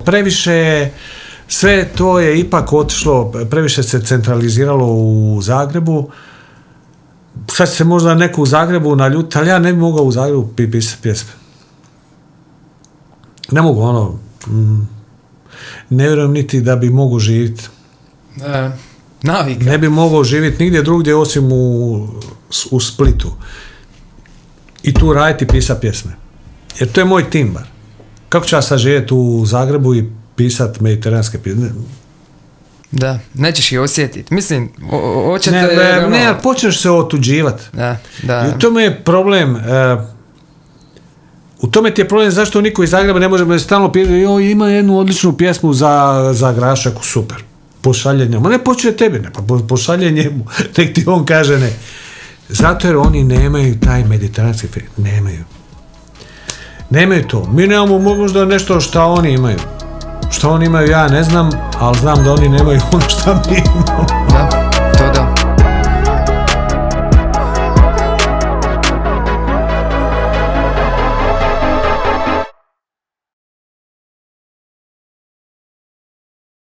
previše, sve to je ipak otišlo, previše se centraliziralo u Zagrebu. Sad se možda neko u Zagrebu naljuti, ali ja ne bi mogao u Zagrebu pisati pjesme. Ne mogu, ne vjerujem niti da bi mogu živjeti. Navika. Ne bi mogao živjeti nigdje drugdje osim u Splitu. I tu raditi i pisati pjesme. Jer to je moj timbar. Kako ću ja sad živjeti u Zagrebu i pisati mediteranske pjesme? Da, nećeš ih osjetiti. Mislim, hoćete... Ne, počneš se otuđivati. Da. I u tome je problem... U tome ti je problem zašto niko iz Zagreba ne može stalno pisati, ima jednu odličnu pjesmu za Grašaku, super. Pošalje njemu. Ne počne tebi, ne, pa pošalje njemu. Nek ti on kaže ne. Zato jer oni nemaju taj mediteranski film. Nemaju to. Mi nemamo možda nešto što oni imaju. Što oni imaju ja ne znam, ali znam da oni nemaju ono što mi imamo. Da.